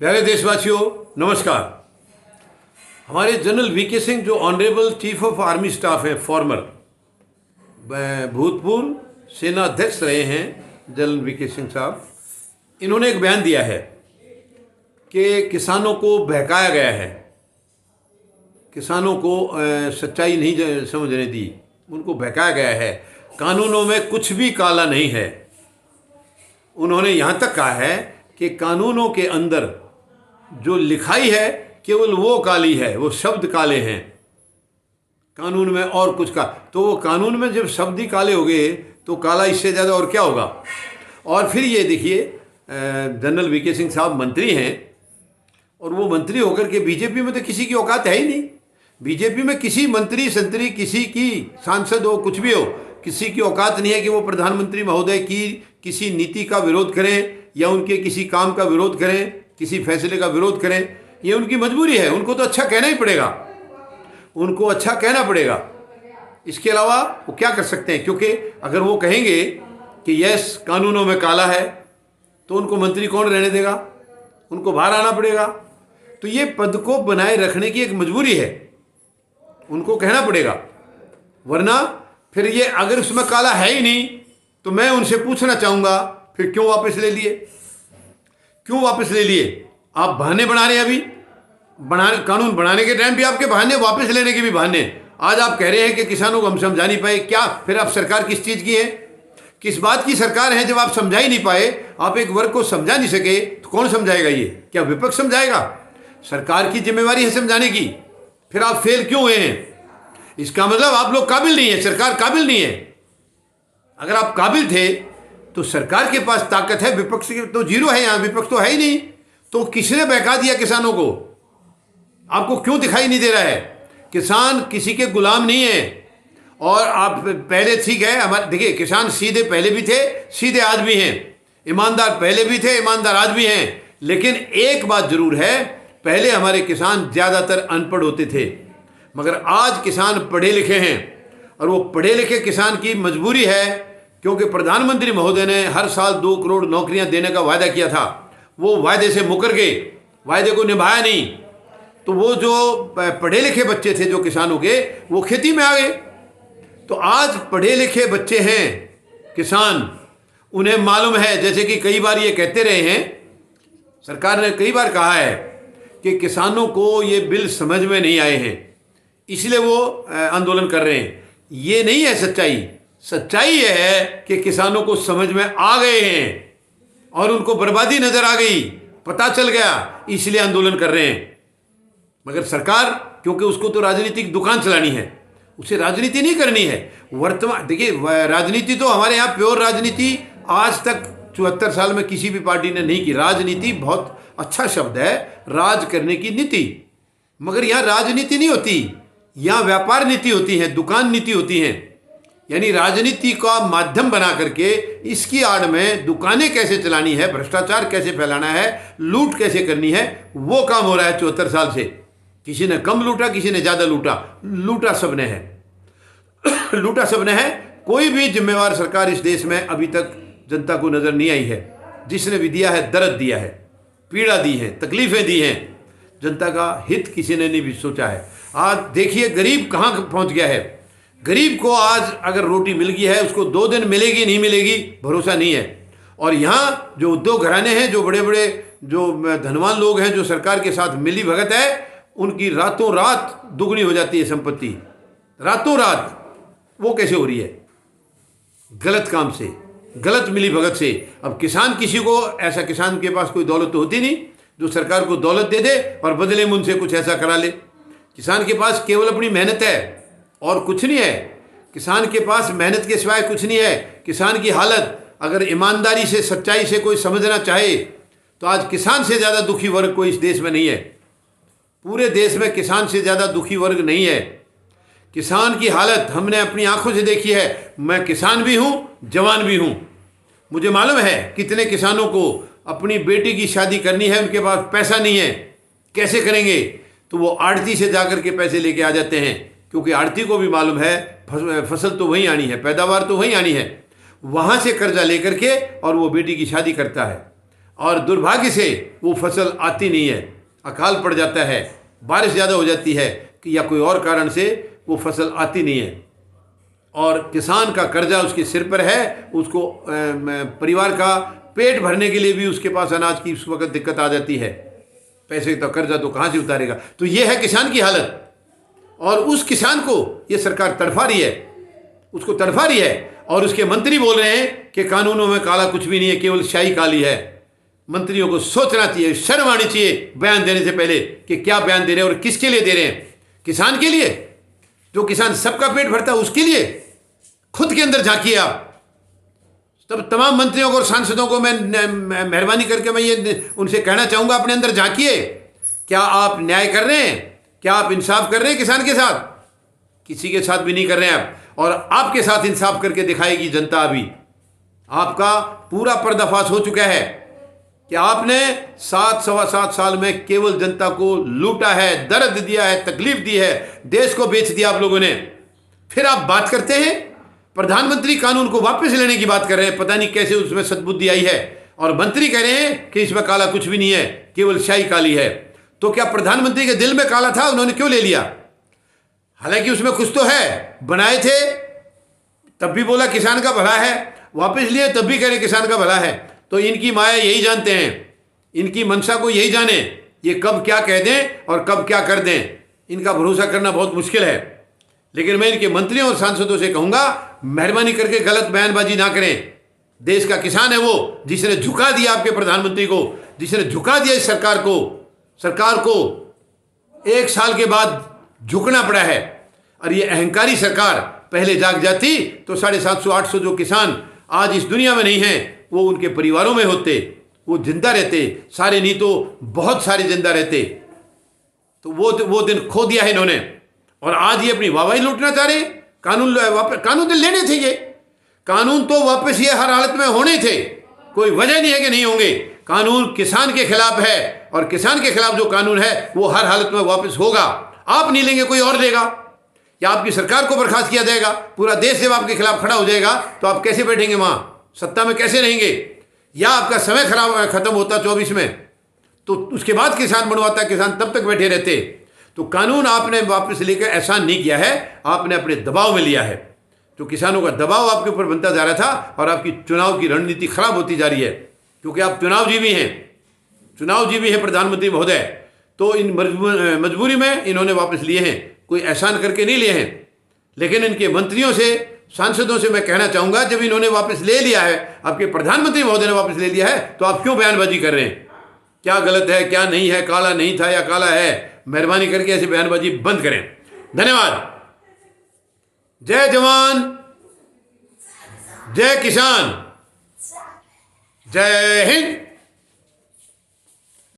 प्यारे देशवासियों, नमस्कार। हमारे जनरल वीके सिंह जो honourable chief of army staff हैं, फॉर्मर भूतपूर्व सेना अध्यक्ष रहे हैं जनरल वीके सिंह साहब, इन्होंने एक बयान दिया है कि किसानों को बहकाया गया है, किसानों को सच्चाई नहीं समझने दी, उनको बहकाया गया है। कानूनों में कुछ भी काला नहीं है। उन्होंने यहाँ तक कहा है कि कानूनों के अंदर जो लिखाई है केवल वो काली है, वो शब्द काले हैं कानून में, और कुछ का तो वो कानून में जब शब्द ही काले हो गए तो काला इससे ज़्यादा और क्या होगा। और फिर ये देखिए, जनरल वीके सिंह साहब मंत्री हैं और वो मंत्री होकर के बीजेपी में तो किसी की औकात है ही नहीं। बीजेपी में किसी मंत्री संतरी, किसी की सांसद हो, कुछ भी हो, किसी की औकात नहीं है कि वो प्रधानमंत्री महोदय की किसी नीति का विरोध करें या उनके किसी काम का विरोध करें, किसी फैसले का विरोध करें। ये उनकी मजबूरी है, उनको तो अच्छा कहना ही पड़ेगा, उनको अच्छा कहना पड़ेगा। इसके अलावा वो क्या कर सकते हैं, क्योंकि अगर वो कहेंगे कि यस कानूनों में काला है तो उनको मंत्री कौन रहने देगा, उनको बाहर आना पड़ेगा। तो ये पद को बनाए रखने की एक मजबूरी है, उनको कहना पड़ेगा, वरना फिर ये अगर उसमें काला है ही नहीं तो मैं उनसे पूछना चाहूँगा फिर क्यों वापस ले लिए, क्यों वापस ले लिए? आप बहाने बना रहे हैं, अभी कानून बनाने के टाइम भी आपके बहाने, वापस लेने के भी बहाने। आज आप कह रहे हैं कि किसानों को हम समझा नहीं पाए। क्या फिर आप सरकार किस चीज़ की है, किस बात की सरकार है जब आप समझा ही नहीं पाए, आप एक वर्ग को समझा नहीं सके तो कौन समझाएगा? ये क्या विपक्ष समझाएगा? सरकार की जिम्मेवारी है समझाने की। फिर आप फेल क्यों हुए हैं? इसका मतलब आप लोग काबिल नहीं है, सरकार काबिल नहीं है। अगर आप काबिल थे तो सरकार के पास ताकत है, विपक्ष तो जीरो है, यहाँ विपक्ष तो है ही नहीं। तो किसने बहका दिया किसानों को? आपको क्यों दिखाई नहीं दे रहा है? किसान किसी के गुलाम नहीं है। और आप पहले ठीक है, हमारे देखिए किसान सीधे पहले भी थे, सीधे आज भी हैं, ईमानदार पहले भी थे, ईमानदार आज भी हैं। लेकिन एक बात जरूर है, पहले हमारे किसान ज़्यादातर अनपढ़ होते थे, मगर आज किसान पढ़े लिखे हैं। और वो पढ़े लिखे किसान की मजबूरी है, क्योंकि प्रधानमंत्री महोदय ने हर साल 2 करोड़ नौकरियां देने का वायदा किया था, वो वायदे से मुकर गए, वायदे को निभाया नहीं। तो वो जो पढ़े लिखे बच्चे थे जो किसानों के, वो खेती में आ गए। तो आज पढ़े लिखे बच्चे हैं किसान, उन्हें मालूम है, जैसे कि कई बार ये कहते रहे हैं, सरकार ने कई बार कहा है कि किसानों को ये बिल समझ में नहीं आए हैं, इसलिए वो आंदोलन कर रहे हैं। ये नहीं है सच्चाई। सच्चाई ये है कि किसानों को समझ में आ गए हैं और उनको बर्बादी नजर आ गई, पता चल गया, इसलिए आंदोलन कर रहे हैं। मगर सरकार, क्योंकि उसको तो राजनीतिक दुकान चलानी है, उसे राजनीति नहीं करनी है। वर्तमान देखिए, राजनीति तो हमारे यहाँ प्योर राजनीति आज तक 74 साल में किसी भी पार्टी ने नहीं की। राजनीति बहुत अच्छा शब्द है, राज करने की नीति, मगर यहाँ राजनीति नहीं होती, यहाँ व्यापार नीति होती है, दुकान नीति होती है। यानी राजनीति का माध्यम बना करके इसकी आड़ में दुकानें कैसे चलानी है, भ्रष्टाचार कैसे फैलाना है, लूट कैसे करनी है, वो काम हो रहा है 74 साल से। किसी ने कम लूटा, किसी ने ज़्यादा लूटा, लूटा सबने है लूटा सबने है। कोई भी जिम्मेवार सरकार इस देश में अभी तक जनता को नज़र नहीं आई है, जिसने भी दिया है दर्द दिया है, पीड़ा दी है, तकलीफ़ें दी हैं, जनता का हित किसी ने नहीं भी सोचा है। आज देखिए गरीब कहाँ पहुँच गया है। गरीब को आज अगर रोटी मिल गई है, उसको 2 दिन मिलेगी नहीं मिलेगी भरोसा नहीं है। और यहाँ जो उद्योग घराने हैं, जो बड़े बड़े जो धनवान लोग हैं, जो सरकार के साथ मिली भगत है, उनकी रातों रात दुगनी हो जाती है संपत्ति, रातों रात। वो कैसे हो रही है? गलत काम से, गलत मिली भगत से। अब किसान, किसी को ऐसा, किसान के पास कोई दौलत तो होती नहीं जो सरकार को दौलत दे दे और बदले में उनसे कुछ ऐसा करा ले। किसान के पास केवल अपनी मेहनत है और कुछ नहीं है। किसान के पास मेहनत के सिवाय कुछ नहीं है। किसान की हालत अगर ईमानदारी से, सच्चाई से कोई समझना चाहे तो आज किसान से ज़्यादा दुखी वर्ग कोई इस देश में नहीं है। पूरे देश में किसान से ज़्यादा दुखी वर्ग नहीं है। किसान की हालत हमने अपनी आंखों से देखी है। मैं किसान भी हूँ, जवान भी हूँ। मुझे मालूम है कितने किसानों को अपनी बेटी की शादी करनी है, उनके पास पैसा नहीं है, कैसे करेंगे? तो वो आड़ती से जाकर के पैसे लेके आ जाते हैं, क्योंकि आड़ती को भी मालूम है फसल तो वहीं आनी है, पैदावार तो वहीं आनी है। वहाँ से कर्जा लेकर के और वो बेटी की शादी करता है। और दुर्भाग्य से वो फसल आती नहीं है, अकाल पड़ जाता है, बारिश ज़्यादा हो जाती है कि या कोई और कारण से वो फसल आती नहीं है, और किसान का कर्जा उसके सिर पर है, उसको परिवार का पेट भरने के लिए भी उसके पास अनाज की उस वक्त दिक्कत आ जाती है, पैसे का कर्जा तो कहाँ से उतारेगा। तो ये है किसान की हालत, और उस किसान को ये सरकार तड़फा रही है, उसको तड़फा रही है। और उसके मंत्री बोल रहे हैं कि कानूनों में काला कुछ भी नहीं है, केवल स्याही काली है। मंत्रियों को सोचना चाहिए, शर्म आनी चाहिए बयान देने से पहले कि क्या बयान दे रहे हैं और किसके लिए दे रहे हैं। किसान के लिए, जो किसान सबका पेट भरता है उसके लिए। खुद के अंदर झांकिए आप। तब तमाम मंत्रियों को और सांसदों को मैं मेहरबानी करके मैं ये उनसे कहना चाहूँगा, अपने अंदर झांकिए। क्या आप न्याय कर रहे हैं? क्या आप इंसाफ कर रहे हैं किसान के साथ? किसी के साथ भी नहीं कर रहे हैं आप। और आपके साथ इंसाफ करके दिखाएगी जनता। अभी आपका पूरा पर्दाफाश हो चुका है कि आपने 7-7.25 साल में केवल जनता को लूटा है, दर्द दिया है, तकलीफ दी है, देश को बेच दिया आप लोगों ने। फिर आप बात करते हैं प्रधानमंत्री कानून को वापस लेने की बात कर रहे हैं। पता नहीं कैसे उसमें सद्बुद्धि आई है, और मंत्री कह रहे हैं कि इसमें काला कुछ भी नहीं है, केवल स्याही काली है। तो क्या प्रधानमंत्री के दिल में काला था? उन्होंने क्यों ले लिया? हालांकि उसमें कुछ तो है। बनाए थे तब भी बोला किसान का भला है, वापस लिए तब भी कह रहे किसान का भला है। तो इनकी माया यही जानते हैं, इनकी मंशा को यही जाने, ये कब क्या कह दें और कब क्या कर दें। इनका भरोसा करना बहुत मुश्किल है। लेकिन मैं इनके मंत्रियों और सांसदों से कहूँगा, मेहरबानी करके गलत बयानबाजी ना करें। देश का किसान है वो, जिसने झुका दिया आपके प्रधानमंत्री को, जिसने झुका दिया इस सरकार को 1 साल के बाद झुकना पड़ा है। और ये अहंकारी सरकार पहले जाग जाती तो 750-800 जो किसान आज इस दुनिया में नहीं हैं, वो उनके परिवारों में होते, वो जिंदा रहते। सारे नहीं तो बहुत सारे जिंदा रहते। तो वो दिन खो दिया है इन्होंने, और आज ये अपनी वाहवाही लूटना चाह रहे। कानून तो लेने थे, ये कानून तो वापस ये हर हालत में होने थे। कोई वजह नहीं है कि नहीं होंगे। कानून किसान के खिलाफ है, और किसान के खिलाफ जो कानून है वो हर हालत में वापस होगा। आप नहीं लेंगे, कोई और लेगा, या आपकी सरकार को बर्खास्त किया जाएगा। पूरा देश जब आपके खिलाफ खड़ा हो जाएगा तो आप कैसे बैठेंगे वहां, सत्ता में कैसे रहेंगे? या आपका समय खत्म होता 24 में, तो उसके बाद किसान बनवाता, किसान तब तक बैठे रहते। तो कानून आपने वापस लेकर एहसान नहीं किया है, आपने अपने दबाव में लिया है। तो किसानों का दबाव आपके ऊपर बनता जा रहा था, और आपकी चुनाव की रणनीति खराब होती जा रही है, क्योंकि आप चुनावजीवी हैं प्रधानमंत्री महोदय। तो इन मजबूरी में इन्होंने वापस लिए हैं, कोई एहसान करके नहीं लिए हैं। लेकिन इनके मंत्रियों से, सांसदों से मैं कहना चाहूँगा, जब इन्होंने वापस ले लिया है, आपके प्रधानमंत्री महोदय ने वापस ले लिया है, तो आप क्यों बयानबाजी कर रहे हैं? क्या गलत है, क्या नहीं है, काला नहीं था या काला है? मेहरबानी करके ऐसी बयानबाजी बंद करें। धन्यवाद। जय जवान, जय किसान, जय हिंद।